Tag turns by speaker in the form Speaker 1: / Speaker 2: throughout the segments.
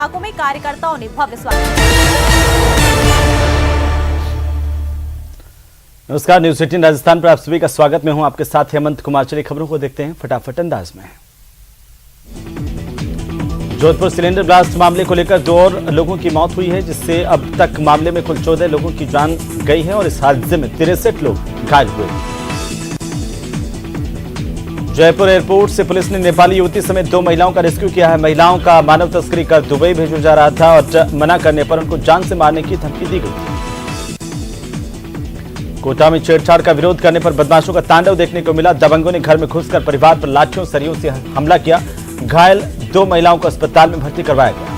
Speaker 1: इलाकों में कार्यकर्ताओं ने भव्य स्वागत।
Speaker 2: नमस्कार, न्यूज़ 18 राजस्थान पर आप सभी का स्वागत। मैं हूं आपके साथ हेमंत कुमार। चलिए खबरों को देखते हैं फटाफट अंदाज में। जोधपुर सिलेंडर ब्लास्ट मामले को लेकर 2 और लोगों की मौत हुई है, जिससे अब तक मामले में कुल 14 लोगों की जान गई है और इस हादसे में 63 लोग घायल हुए। जयपुर एयरपोर्ट से पुलिस ने नेपाली युवती समेत 2 महिलाओं का रेस्क्यू किया है। महिलाओं का मानव तस्करी कर दुबई भेजा जा रहा था और मना करने पर उनको जान से मारने की धमकी दी गई। कोटा में छेड़छाड़ का विरोध करने पर बदमाशों का तांडव देखने को मिला। दबंगों ने घर में घुसकर परिवार पर लाठियों सरियों से हमला किया। घायल 2 महिलाओं को अस्पताल में भर्ती करवाया गया।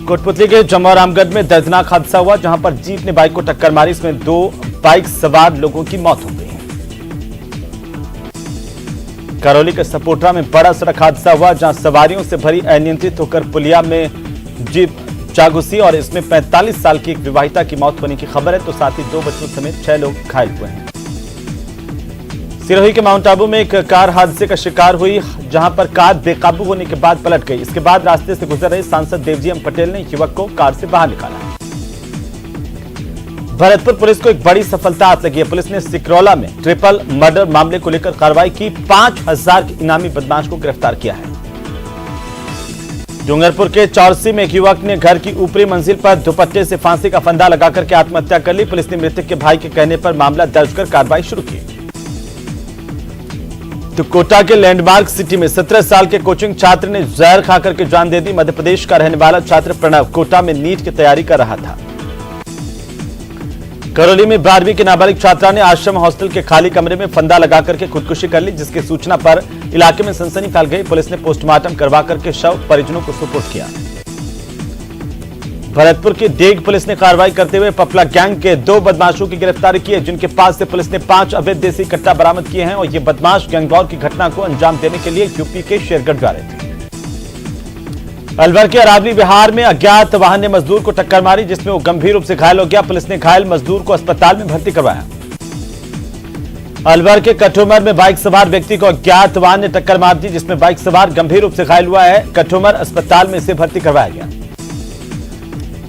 Speaker 2: कोटपुतली के जमोरामगढ़ में दर्दनाक हादसा हुआ, जहां पर जीप ने बाइक को टक्कर मारी। इसमें 2 बाइक सवार लोगों की मौत हो गई। करौली के सपोटरा में बड़ा सड़क हादसा हुआ, जहां सवारियों से भरी अनियंत्रित होकर पुलिया में जीप जा घुसी और इसमें 45 साल की एक विवाहिता की मौत होने की खबर है, तो साथ ही 2 बच्चों समेत 6 लोग घायल हुए हैं। सिरोही के माउंट आबू में एक कार हादसे का शिकार हुई, जहां पर कार बेकाबू होने के बाद पलट गई। इसके बाद रास्ते से गुजर रहे सांसद देवजी एम पटेल ने युवक को कार से बाहर निकाला। भरतपुर पुलिस को एक बड़ी सफलता हाथ लगी है। पुलिस ने सिकरौला में ट्रिपल मर्डर मामले को लेकर कार्रवाई की। 5000 के इनामी बदमाश को गिरफ्तार किया है। डूंगरपुर के चौरसी में एक युवक ने घर की ऊपरी मंजिल पर दुपट्टे से फांसी का फंदा लगाकर के आत्महत्या कर ली। पुलिस ने मृतक के भाई के कहने पर मामला दर्ज कर कार्रवाई शुरू की। तो कोटा के लैंडमार्क सिटी में 17 साल के कोचिंग छात्र ने जहर खाकर के जान दे दी। मध्य प्रदेश का रहने वाला छात्र प्रणव कोटा में नीट की तैयारी कर रहा था। करौली में 12वीं की नाबालिग छात्रा ने आश्रम हॉस्टल के खाली कमरे में फंदा लगाकर के खुदकुशी कर ली, जिसकी सूचना पर इलाके में सनसनी फैल गई। पुलिस ने पोस्टमार्टम करवा करके शव परिजनों को सुपुर्द किया। भरतपुर की डेग पुलिस ने कार्रवाई करते हुए पपला गैंग के 2 बदमाशों की गिरफ्तारी की है, जिनके पास से पुलिस ने 5 अवैध देसी कट्टा बरामद किए हैं और ये बदमाश गैंगवॉर की घटना को अंजाम देने के लिए यूपी के शेरगढ़ जा रहे थे। अलवर के अरावली बिहार में अज्ञात वाहन ने मजदूर को टक्कर मारी, जिसमें वो गंभीर रूप से घायल हो गया। पुलिस ने घायल मजदूर को अस्पताल में भर्ती करवाया। अलवर के कठुमर में बाइक सवार व्यक्ति को अज्ञात वाहन ने टक्कर मार दी, जिसमें बाइक सवार गंभीर रूप से घायल हुआ है। कठुमर अस्पताल में इसे भर्ती करवाया गया।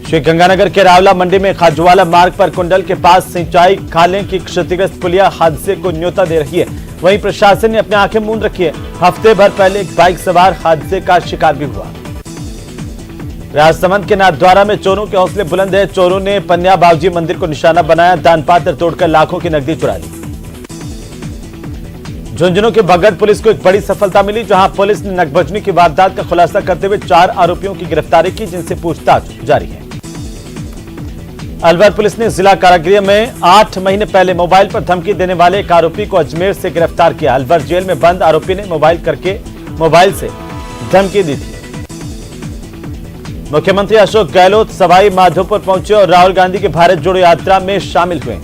Speaker 2: श्री गंगानगर के रावला मंडी में खाजवाला मार्ग पर कुंडल के पास सिंचाई खाले की क्षतिग्रस्त पुलिया हादसे को न्योता दे रही है। वहीं प्रशासन ने अपनी आंखें मूंद रखी है। हफ्ते भर पहले एक बाइक सवार हादसे का शिकार भी हुआ। राजसमंद के नाथद्वारा में चोरों के हौसले बुलंद है। चोरों ने पन्या बाबूजी मंदिर को निशाना बनाया। दान पात्र तोड़कर लाखों की नकदी चुरा ली। झुंझुनू के भगत पुलिस को एक बड़ी सफलता मिली, जहां पुलिस ने नकबजनी की वारदात का खुलासा करते हुए 4 आरोपियों की गिरफ्तारी की, जिनसे पूछताछ जारी है। अलवर पुलिस ने जिला कारागृह में 8 महीने पहले मोबाइल पर धमकी देने वाले एक आरोपी को अजमेर से गिरफ्तार किया। अलवर जेल में बंद आरोपी ने मोबाइल से धमकी दी थी। मुख्यमंत्री अशोक गहलोत सवाई माधोपुर पहुंचे और राहुल गांधी की भारत जोड़ो यात्रा में शामिल हुए।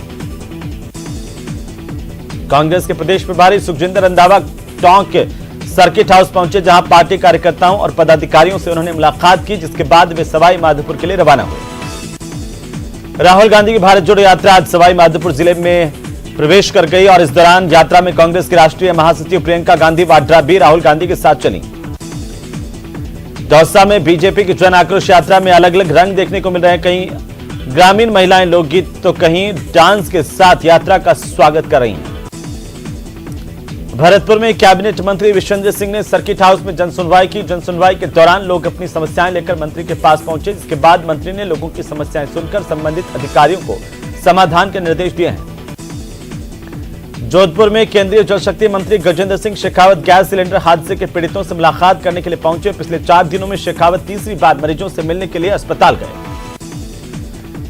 Speaker 2: कांग्रेस के प्रदेश प्रभारी सुखजिंदर रंधावा टोंक के सर्किट हाउस पहुंचे, जहां पार्टी कार्यकर्ताओं और पदाधिकारियों से उन्होंने मुलाकात की, जिसके बाद वे सवाई माधोपुर के लिए रवाना हुए। राहुल गांधी की भारत जोड़ो यात्रा आज सवाई माधोपुर जिले में प्रवेश कर गई और इस दौरान यात्रा में कांग्रेस की राष्ट्रीय महासचिव प्रियंका गांधी वाड्रा भी राहुल गांधी के साथ चली। दौसा में बीजेपी की जन आक्रोश यात्रा में अलग अलग रंग देखने को मिल रहे हैं। कहीं ग्रामीण महिलाएं लोकगीत तो कहीं डांस के साथ यात्रा का स्वागत कर रही हैं। भरतपुर में कैबिनेट मंत्री विशेंद्र सिंह ने सर्किट हाउस में जनसुनवाई की। जनसुनवाई के दौरान लोग अपनी समस्याएं लेकर मंत्री के पास पहुंचे, जिसके बाद मंत्री ने लोगों की समस्याएं सुनकर संबंधित अधिकारियों को समाधान के निर्देश दिए हैं। जोधपुर में केंद्रीय जल शक्ति मंत्री गजेंद्र सिंह शेखावत गैस सिलेंडर हादसे के पीड़ितों से मुलाकात करने के लिए पहुंचे। पिछले 4 दिनों में शेखावत तीसरी बार मरीजों से मिलने के लिए अस्पताल गए।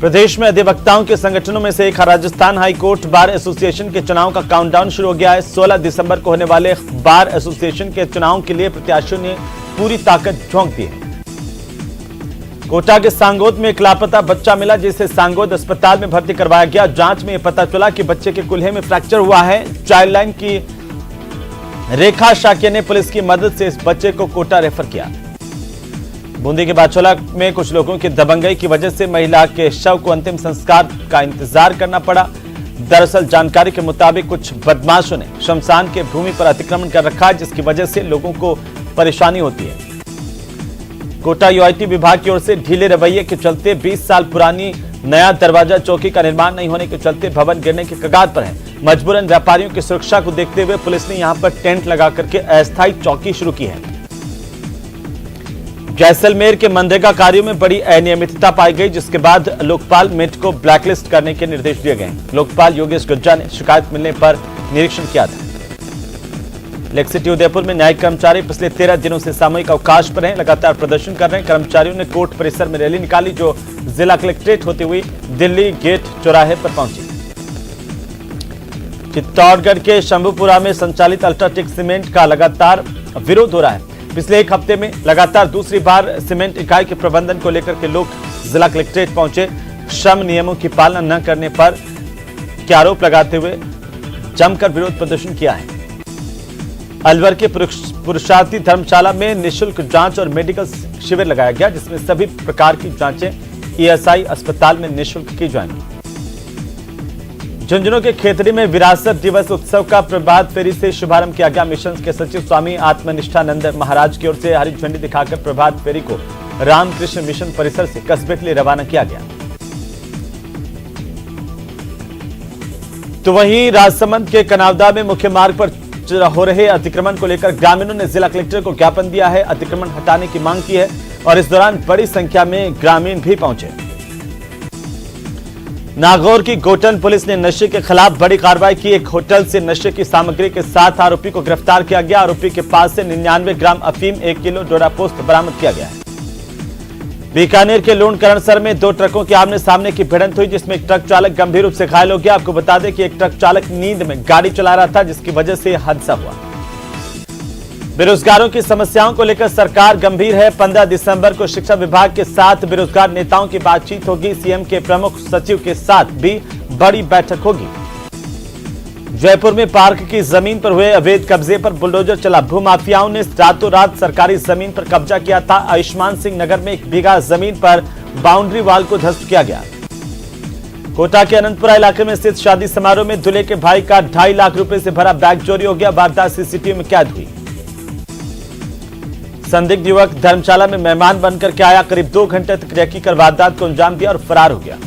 Speaker 2: प्रदेश में अधिवक्ताओं के संगठनों में से एक Rajasthan high court bar association के चुनाव का काउंटडाउन शुरू हो गया है। 16 दिसंबर को होने वाले बार एसोसिएशन के चुनाव के लिए प्रत्याशियों ने पूरी ताकत झोंक दी है। कोटा के सांगोद में एक लापता बच्चा मिला, जिसे सांगोद अस्पताल में भर्ती करवाया गया। जांच में यह पता चला कि बच्चे के कुल्हे में फ्रैक्चर हुआ है। चाइल्ड लाइन की रेखा शाक्य ने पुलिस की मदद से इस बच्चे को कोटा रेफर किया। बूंदी के बाछोला में कुछ लोगों की दबंगई की वजह से महिला के शव को अंतिम संस्कार का इंतजार करना पड़ा। दरअसल जानकारी के मुताबिक कुछ बदमाशों ने शमशान के भूमि पर अतिक्रमण कर रखा है, जिसकी वजह से लोगों को परेशानी होती है। कोटा यूआईटी विभाग की ओर से ढीले रवैये के चलते 20 साल पुरानी नया दरवाजा चौकी का निर्माण नहीं होने के चलते भवन गिरने के कगार पर है। मजबूरन व्यापारियों की सुरक्षा को देखते हुए पुलिस ने यहां पर टेंट लगा करके अस्थायी चौकी शुरू की है। जैसलमेर के मनरेगा कार्यों में बड़ी अनियमितता पाई गई, जिसके बाद लोकपाल मिट को ब्लैकलिस्ट करने के निर्देश दिए गए। लोकपाल योगेश गुज्जा ने शिकायत मिलने पर निरीक्षण किया था। लेक सिटी उदयपुर में न्यायिक कर्मचारी पिछले 13 दिनों से सामूहिक अवकाश पर हैं, लगातार प्रदर्शन कर रहे हैं। कर्मचारियों ने कोर्ट परिसर में रैली निकाली, जो जिला कलेक्ट्रेट होते हुए दिल्ली गेट चौराहे पर पहुंची। चित्तौड़गढ़ के शंभुपुरा में संचालित अल्ट्राटेक सीमेंट का लगातार विरोध हो रहा है। पिछले एक हफ्ते में लगातार दूसरी बार सीमेंट इकाई के प्रबंधन को लेकर के लोग जिला कलेक्ट्रेट पहुंचे। श्रम नियमों की पालना न करने पर के आरोप लगाते हुए जमकर विरोध प्रदर्शन किया है। अलवर के पुरुषार्थी धर्मशाला में निःशुल्क जांच और मेडिकल शिविर लगाया गया, जिसमें सभी प्रकार की जांचें ईएसआई अस्पताल में निःशुल्क की जाएंगी। झुंझुनू के खेतड़ी में विरासत दिवस उत्सव का प्रभात फेरी से शुभारंभ किया गया। मिशन के सचिव स्वामी आत्मनिष्ठानंद महाराज की ओर से हरी झंडी दिखाकर प्रभात फेरी को रामकृष्ण मिशन परिसर से कस्बे के लिए रवाना किया गया। तो वहीं राजसमंद के कनावदा में मुख्य मार्ग पर हो रहे अतिक्रमण को लेकर ग्रामीणों ने जिला कलेक्टर को ज्ञापन दिया है, अतिक्रमण हटाने की मांग की है और इस दौरान बड़ी संख्या में ग्रामीण भी पहुंचे। नागौर की गोटन पुलिस ने नशे के खिलाफ बड़ी कार्रवाई की। एक होटल से नशे की सामग्री के साथ आरोपी को गिरफ्तार किया गया। आरोपी के पास से 99 ग्राम अफीम, 1 किलो डोडापोस्त बरामद किया गया है। बीकानेर के लूणकरणसर में 2 ट्रकों के आमने सामने की भिड़ंत हुई, जिसमें एक ट्रक चालक गंभीर रूप से घायल हो गया। आपको बता दें कि एक ट्रक चालक नींद में गाड़ी चला रहा था, जिसकी वजह से यह हादसा हुआ। बेरोजगारों की समस्याओं को लेकर सरकार गंभीर है। 15 दिसंबर को शिक्षा विभाग के साथ बेरोजगार नेताओं की बातचीत होगी। सीएम के प्रमुख सचिव के साथ भी बड़ी बैठक होगी। जयपुर में पार्क की जमीन पर हुए अवैध कब्जे पर बुलडोजर चला। भूमाफियाओं ने रातों रात सरकारी जमीन पर कब्जा किया था। आयुष्मान सिंह नगर में 1 बीघा जमीन पर बाउंड्री वॉल को ध्वस्त किया गया। कोटा के अनंतपुरा इलाके में स्थित शादी समारोह में दूल्हे के भाई का 2.5 लाख रुपए से भरा बैग चोरी हो गया। वारदात सीसीटीवी में कैद हुई। संदिग्ध युवक धर्मशाला में मेहमान बनकर के आया, करीब 2 घंटे तक रेकी कर वारदात को अंजाम दिया और फरार हो गया।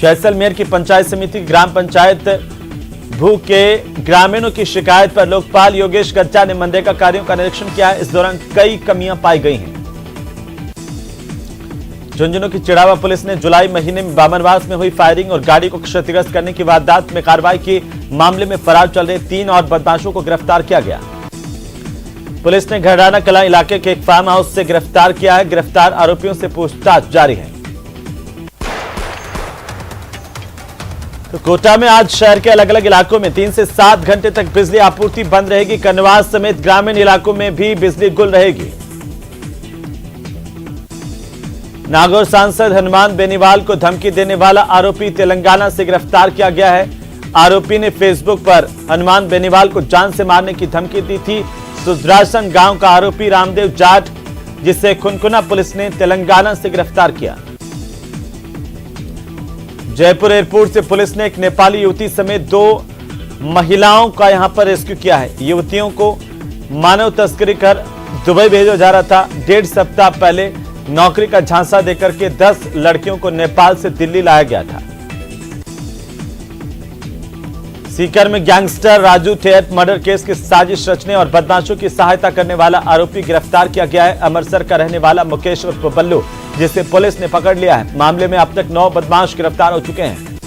Speaker 2: जैसलमेर की पंचायत समिति ग्राम पंचायत भू के ग्रामीणों की शिकायत पर लोकपाल योगेश गुज्जा ने मनरेगा कार्यों का निरीक्षण किया है। इस दौरान कई कमियां पाई गई हैं। झुंझुनू की चिड़ावा पुलिस ने जुलाई महीने में बामनवास में हुई फायरिंग और गाड़ी को क्षतिग्रस्त करने की वारदात में कार्रवाई की। मामले में फरार चल रहे 3 और बदमाशों को गिरफ्तार किया गया। पुलिस ने घराना कला इलाके के एक फार्म हाउस से गिरफ्तार किया है। गिरफ्तार आरोपियों से पूछताछ जारी है। तो कोटा में आज शहर के अलग अलग इलाकों में 3 से 7 घंटे तक बिजली आपूर्ति बंद रहेगी। कन्नवास समेत ग्रामीण इलाकों में भी बिजली गुल रहेगी। नागौर सांसद हनुमान बेनीवाल को धमकी देने वाला आरोपी तेलंगाना से गिरफ्तार किया गया है। आरोपी ने फेसबुक पर हनुमान बेनीवाल को जान से मारने की धमकी दी थी। सुद्रासन गांव का आरोपी रामदेव जाट, जिसे खुनकुना पुलिस ने तेलंगाना से गिरफ्तार किया। जयपुर एयरपोर्ट से पुलिस ने एक नेपाली युवती समेत 2 महिलाओं का यहां पर रेस्क्यू किया है। युवतियों को मानव तस्करी कर दुबई भेजा जा रहा था। 1.5 सप्ताह पहले नौकरी का झांसा देकर के 10 लड़कियों को नेपाल से दिल्ली लाया गया था। सीकर में गैंगस्टर राजू ठेहत मर्डर केस की साजिश रचने और बदमाशों की सहायता करने वाला आरोपी गिरफ्तार किया गया है। अमृतसर का रहने वाला मुकेश उर्फ बल्लू, जिसे पुलिस ने पकड़ लिया है। मामले में अब तक 9 बदमाश गिरफ्तार हो चुके हैं।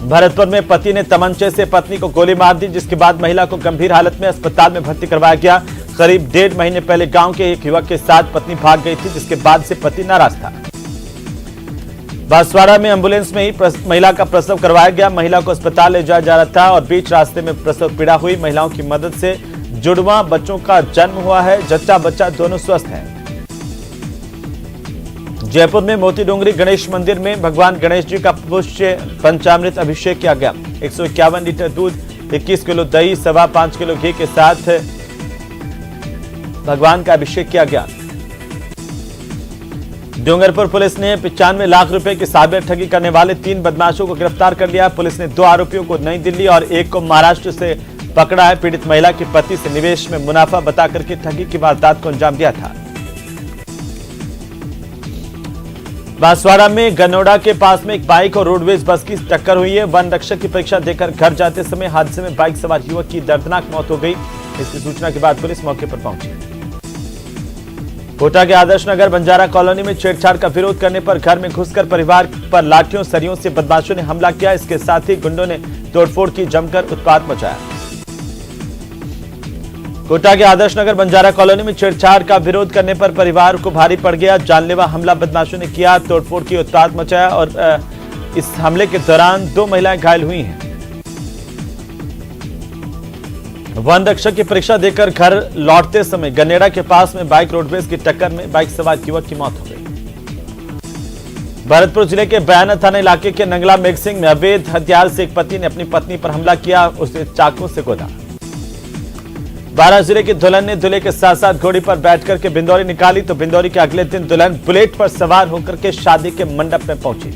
Speaker 2: भरतपुर में पति ने तमंचे से पत्नी को गोली मार दी, जिसके बाद महिला को गंभीर हालत में अस्पताल में भर्ती करवाया गया। करीब 1.5 महीने पहले गांव के एक युवक के साथ पत्नी भाग गई थी, जिसके बाद से पति नाराज था। बांसवाड़ा में एम्बुलेंस में ही महिला का प्रसव करवाया गया। महिला को अस्पताल ले जाया जा रहा था और बीच रास्ते में प्रसव पीड़ा हुई। महिलाओं की मदद से जुड़वा बच्चों का जन्म हुआ है। जच्चा बच्चा दोनों स्वस्थ हैं। जयपुर में मोती डोंगरी गणेश मंदिर में भगवान गणेश जी का पुष्य पंचामृत अभिषेक किया गया। 151 लीटर दूध, 21 किलो दही, 5.25 किलो घी के साथ भगवान का अभिषेक किया गया। डूंगरपुर पुलिस ने 95 लाख रुपए की साइबर ठगी करने वाले 3 बदमाशों को गिरफ्तार कर लिया। पुलिस ने 2 आरोपियों को नई दिल्ली और 1 को महाराष्ट्र से पकड़ा है। पीड़ित महिला के पति से निवेश में मुनाफा बता करके ठगी की वारदात को अंजाम दिया था। बांसवाड़ा में गनौड़ा के पास में एक बाइक और रोडवेज बस की टक्कर हुई है। वन रक्षक की परीक्षा देकर घर जाते समय हादसे में बाइक सवार युवक की दर्दनाक मौत हो गई। इसकी सूचना के बाद पुलिस मौके पर पहुंची। कोटा के आदर्श नगर बंजारा कॉलोनी में छेड़छाड़ का विरोध करने पर घर में घुसकर परिवार पर लाठियों सरियों से बदमाशों ने हमला किया। इसके साथ ही गुंडों ने तोड़फोड़ की, जमकर उत्पात मचाया। कोटा के आदर्श नगर बंजारा कॉलोनी में छेड़छाड़ का विरोध करने पर परिवार को भारी पड़ गया। जानलेवा हमला बदमाशों ने किया, तोड़फोड़ की, उत्पात मचाया और इस हमले के दौरान 2 महिलाएं घायल हुई हैं। वन रक्षक की परीक्षा देकर घर लौटते समय गनेड़ा के पास में बाइक रोडवेज की टक्कर में बाइक सवार युवक की मौत हो गई। भरतपुर जिले के बयाना थाना इलाके के नंगला मेघसिंह में अवैध हथियार से एक पति ने अपनी पत्नी पर हमला किया, उसे चाकू से गोदा। बारां जिले की दुल्हन ने दूल्हे के साथ साथ घोड़ी पर बैठकर के बिंदौरी निकाली तो बिंदौरी के अगले दिन दुल्हन बुलेट पर सवार होकर के शादी के मंडप में पहुंची।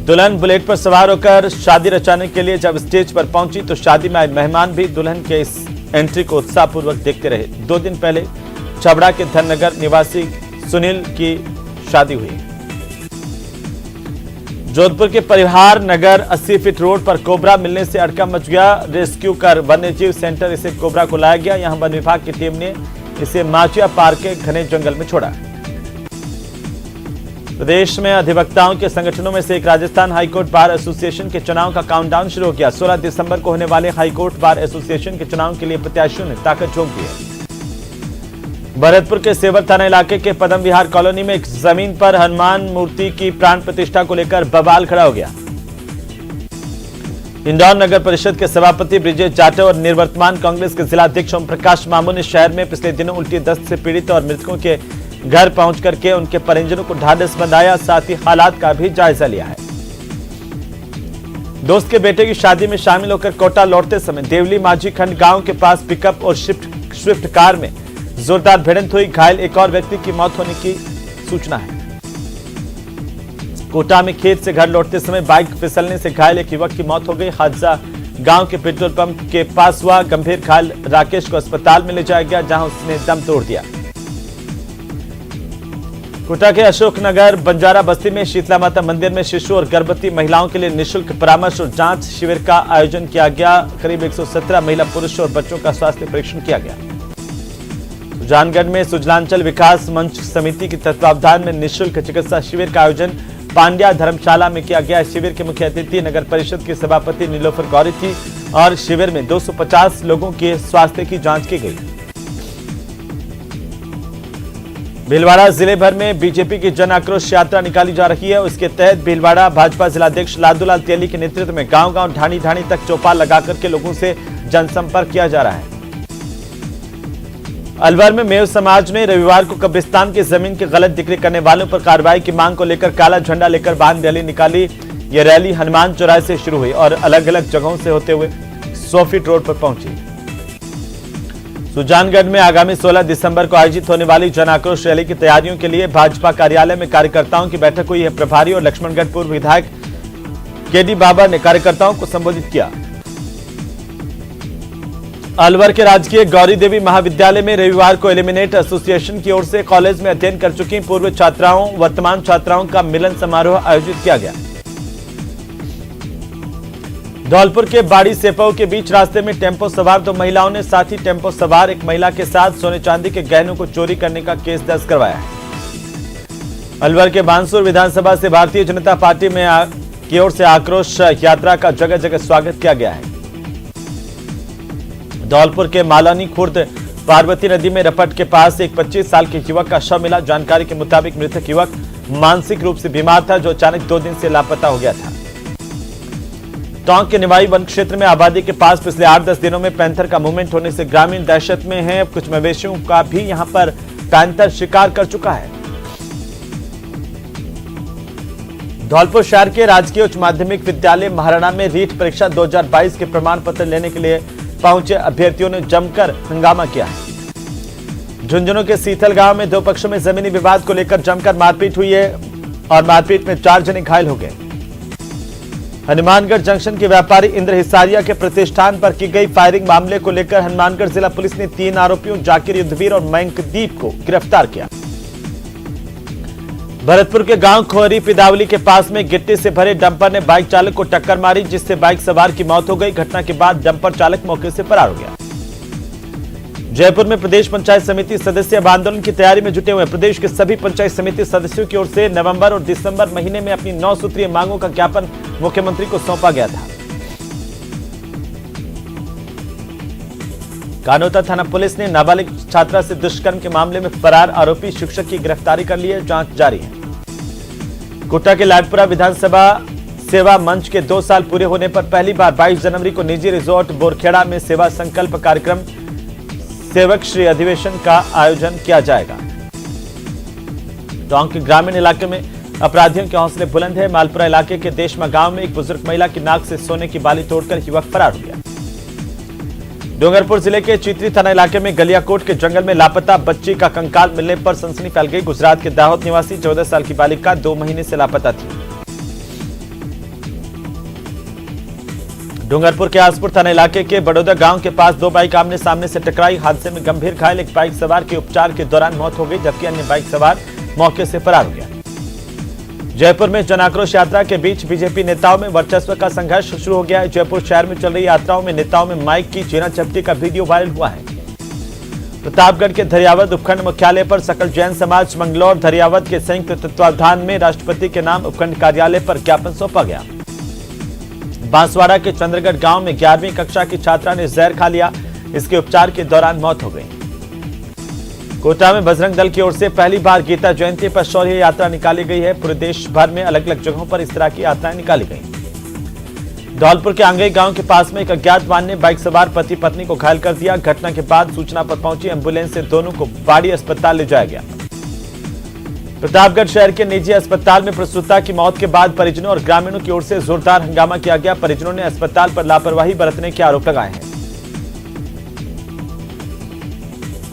Speaker 2: दुल्हन बुलेट पर सवार होकर शादी रचाने के लिए जब स्टेज पर पहुंची तो शादी में आए मेहमान भी दुल्हन के इस एंट्री को उत्साहपूर्वक देखते रहे। 2 दिन पहले छबड़ा के धननगर निवासी सुनील की शादी हुई। जोधपुर के परिहार नगर 80 फीट रोड पर कोबरा मिलने से अड़का मच गया। रेस्क्यू कर वन्यजीव सेंटर इसे कोबरा को लाया गया। यहां वन विभाग की टीम ने इसे माचिया पार्क के घने जंगल में छोड़ा। प्रदेश में अधिवक्ताओं के संगठनों में से एक राजस्थान हाईकोर्ट बार एसोसिएशन के चुनाव का काउंटडाउन शुरू हो गया। 16 दिसंबर को होने वाले हाईकोर्ट बार एसोसिएशन के चुनाव के लिए प्रत्याशियों ने ताकत झोंक दी है। भरतपुर के सेवर थाना इलाके के पदम विहार कॉलोनी में एक जमीन पर हनुमान मूर्ति की प्राण प्रतिष्ठा को लेकर बवाल खड़ा हो गया। इंदौर नगर परिषद के सभापति ब्रिजेश जाटव और निवर्तमान कांग्रेस के जिलाध्यक्ष ओम प्रकाश मामू ने शहर में पिछले दिनों उल्टी दस्त से पीड़ित और मृतकों के घर पहुंच करके उनके परिजनों को ढांढस बंधाया, साथ ही हालात का भी जायजा लिया है। दोस्त के बेटे की शादी में शामिल होकर कोटा लौटते समय देवली माझी खंड गांव के पास पिकअप और स्विफ्ट कार में जोरदार भिड़ंत हुई। घायल एक और व्यक्ति की मौत होने की सूचना है। कोटा में खेत से घर लौटते समय बाइक फिसलने से घायल एक युवक की मौत हो गई। हादसा गांव के पेट्रोल पंप के पास हुआ। गंभीर घायल राकेश को अस्पताल में ले जाया गया, जहां उसने दम तोड़ दिया। कोटा के अशोकनगर बंजारा बस्ती में शीतला माता मंदिर में शिशु और गर्भवती महिलाओं के लिए निःशुल्क परामर्श और जांच शिविर का आयोजन किया गया। करीब 117 महिला, पुरुष और बच्चों का स्वास्थ्य परीक्षण किया गया। सुजानगढ़ में सुजलांचल विकास मंच समिति के तत्वावधान में निःशुल्क चिकित्सा शिविर का आयोजन पांड्या धर्मशाला में किया गया। शिविर के मुख्य अतिथि नगर परिषद के सभापति नीलोफर गौरी थी और शिविर में 250 लोगों के स्वास्थ्य की जांच की गई। भीलवाड़ा जिले भर में बीजेपी की जन आक्रोश यात्रा निकाली जा रही है। उसके तहत भीलवाड़ा भाजपा जिलाध्यक्ष लादूलाल तेली के नेतृत्व में गांव-गांव, ढाणी-ढाणी तक चौपाल लगाकर के लोगों से जनसंपर्क किया जा रहा है। अलवर में मेव समाज ने रविवार को कब्रिस्तान की जमीन की गलत डिक्री करने वालों पर कार्रवाई की मांग को लेकर काला झंडा लेकर वाहन रैली निकाली। यह रैली हनुमान चौराहे से शुरू हुई और अलग अलग जगहों से होते हुए 100 फीट रोड पर पहुंची। सुजानगढ़ में आगामी 16 दिसंबर को आयोजित होने वाली जन आक्रोश रैली की तैयारियों के लिए भाजपा कार्यालय में कार्यकर्ताओं की बैठक हुई है। प्रभारी और लक्ष्मणगढ़ पूर्व विधायक केडी बाबर ने कार्यकर्ताओं को संबोधित किया। अलवर के राजकीय गौरी देवी महाविद्यालय में रविवार को एलिमिनेट एसोसिएशन की ओर से कॉलेज में अध्ययन कर चुकी पूर्व छात्राओं वर्तमान छात्राओं का मिलन समारोह आयोजित किया गया। धौलपुर के बाड़ी सेपऊ के बीच रास्ते में टेम्पो सवार 2 महिलाओं ने साथ ही टेम्पो सवार एक महिला के साथ सोने चांदी के गहनों को चोरी करने का केस दर्ज करवाया है। अलवर के बांसुर विधानसभा से भारतीय जनता पार्टी में की ओर से आक्रोश यात्रा का जगह जगह स्वागत किया गया है। धौलपुर के मालानी खुर्द पार्वती नदी में रपट के पास एक 25 साल के युवक का शव मिला। जानकारी के मुताबिक मृतक युवक मानसिक रूप से बीमार था, जो अचानक 2 दिन से लापता हो गया था। टोंक के निवाई वन क्षेत्र में आबादी के पास पिछले 8-10 दिनों में पैंथर का मूवमेंट होने से ग्रामीण दहशत में है। कुछ मवेशियों का भी यहां पर पैंथर शिकार कर चुका है। धौलपुर शहर के राजकीय उच्च माध्यमिक विद्यालय महाराणा में रीट परीक्षा 2022 के प्रमाण पत्र लेने के लिए पहुंचे अभ्यर्थियों ने जमकर हंगामा किया है। झुंझुनू के सीथल गांव में 2 पक्षों में जमीनी विवाद को लेकर जमकर मारपीट हुई है और मारपीट में 4 जने घायल हो गए। हनुमानगढ़ जंक्शन के व्यापारी इंद्र हिसारिया के प्रतिष्ठान पर की गई फायरिंग मामले को लेकर हनुमानगढ़ जिला पुलिस ने 3 आरोपियों जाकिर युद्धवीर और मयंकदीप को गिरफ्तार किया। भरतपुर के गांव खोहरी पिदावली के पास में गिट्टी से भरे डंपर ने बाइक चालक को टक्कर मारी, जिससे बाइक सवार की मौत हो गई। घटना के बाद डंपर चालक मौके से फरार हो गया। जयपुर में प्रदेश पंचायत समिति सदस्य अब आंदोलन की तैयारी में जुटे हुए। प्रदेश के सभी पंचायत समिति सदस्यों की ओर से नवंबर और दिसंबर महीने में अपनी 9 सूत्रीय मांगों का ज्ञापन मुख्यमंत्री को सौंपा गया था। कानोता थाना पुलिस ने नाबालिग छात्रा से दुष्कर्म के मामले में फरार आरोपी शिक्षक की गिरफ्तारी कर ली है। जांच जारी है। कोटा के लाडपुरा विधानसभा सेवा मंच के 2 साल पूरे होने पर पहली बार 22 जनवरी को निजी रिजॉर्ट बोरखेड़ा में सेवा संकल्प कार्यक्रम सेवक श्री अधिवेशन का आयोजन किया जाएगा। टोंक के ग्रामीण इलाके में अपराधियों के हौसले बुलंद है। मालपुरा इलाके के देशमा गांव में एक बुजुर्ग महिला की नाक से सोने की बाली तोड़कर युवक फरार हो गया। डूंगरपुर जिले के चित्री थाना इलाके में गलियाकोट के जंगल में लापता बच्ची का कंकाल मिलने पर सनसनी फैल गई। गुजरात के दाहोद निवासी 14 साल की बालिका 2 महीने से लापता थी। डूंगरपुर के आसपुर थाना इलाके के बड़ौदा गांव के पास 2 बाइक आमने सामने से टकराई। हादसे में गंभीर घायल एक बाइक सवार के उपचार के दौरान मौत हो गई, जबकि अन्य बाइक सवार मौके से फरार हो गया। जयपुर में जन आक्रोश यात्रा के बीच बीजेपी नेताओं में वर्चस्व का संघर्ष शुरू हो गया है। जयपुर शहर में चल रही यात्राओं में नेताओं में माइक की चीना चपटी का वीडियो वायरल हुआ है। प्रतापगढ़ के धरियावद उपखंड मुख्यालय पर सकल जैन समाज मंगलौर धरियावद के संयुक्त तत्वावधान में राष्ट्रपति के नाम उपखंड कार्यालय पर ज्ञापन सौंपा गया। बांसवाड़ा के चंद्रगढ़ गांव में 11वीं कक्षा की छात्रा ने जहर खा लिया, इसके उपचार के दौरान मौत हो गई। कोटा में बजरंग दल की ओर से पहली बार गीता जयंती पर शौर्य यात्रा निकाली गई है। पूरे देश भर में अलग अलग जगहों पर इस तरह की यात्राएं निकाली गई। धौलपुर के आंगई गांव के पास में एक अज्ञात वाहन ने बाइक सवार पति पत्नी को घायल कर दिया। घटना के बाद सूचना पर पहुंची एम्बुलेंस से दोनों को बाड़ी अस्पताल ले जाया गया। प्रतापगढ़ शहर के निजी अस्पताल में प्रसूता की मौत के बाद परिजनों और ग्रामीणों की ओर से जोरदार हंगामा किया गया। परिजनों ने अस्पताल पर लापरवाही बरतने के आरोप लगाए हैं।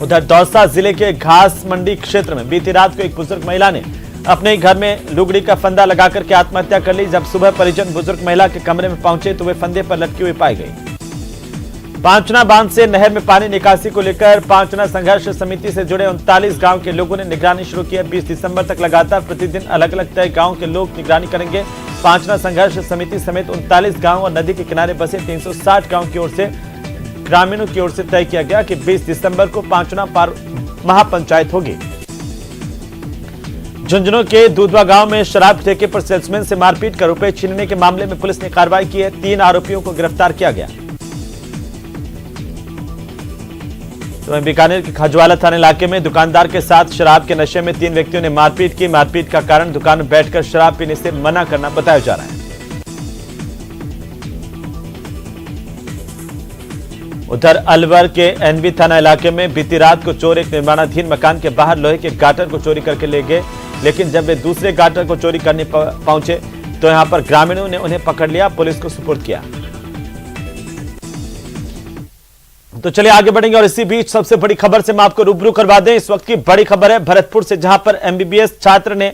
Speaker 2: उधर दौसा जिले के घास मंडी क्षेत्र में बीती रात को एक बुजुर्ग महिला ने अपने ही घर में लुगड़ी का फंदा लगाकर के आत्महत्या कर ली। जब सुबह परिजन बुजुर्ग महिला के कमरे में पहुंचे तो वे फंदे पर लटकी हुई पाई गई। पांचना बांध से नहर में पानी निकासी को लेकर पांचना संघर्ष समिति से जुड़े 39 गांव के लोगों ने निगरानी शुरू की है। 20 दिसंबर तक लगातार प्रतिदिन अलग अलग तय गांव के लोग निगरानी करेंगे। पांचना संघर्ष समिति समेत 39 गांव और नदी के किनारे बसे 360 गांव की ओर से ग्रामीणों की ओर से तय किया गया कि 20 दिसंबर को पांचना महापंचायत होगी। झुंझुनू के दूधवा गांव में शराब ठेके पर सेल्समैन से मारपीट कर रुपए छीनने के मामले में पुलिस ने कार्रवाई की है। 3 आरोपियों को गिरफ्तार किया गया। तो बीकानेर के खजवाला थाना इलाके में दुकानदार के साथ शराब के नशे में 3 व्यक्तियों ने मारपीट की। मारपीट का कारण दुकान में बैठकर शराब पीने से मना करना बताया जा रहा है। उधर अलवर के एनबी थाना इलाके में बीती रात को चोर एक निर्माणाधीन मकान के बाहर लोहे के गाटर को चोरी करके ले गए, लेकिन जब वे दूसरे गाटर को चोरी करने पहुंचे तो यहां पर ग्रामीणों ने उन्हें पकड़ लिया, पुलिस को सुपुर्द किया। तो चलिए आगे बढ़ेंगे और इसी बीच सबसे बड़ी खबर से मैं आपको रूबरू करवा दें। इस वक्त की बड़ी खबर है भरतपुर से, जहां पर एमबीबीएस छात्र ने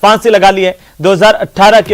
Speaker 2: फांसी लगा ली है। 2018 के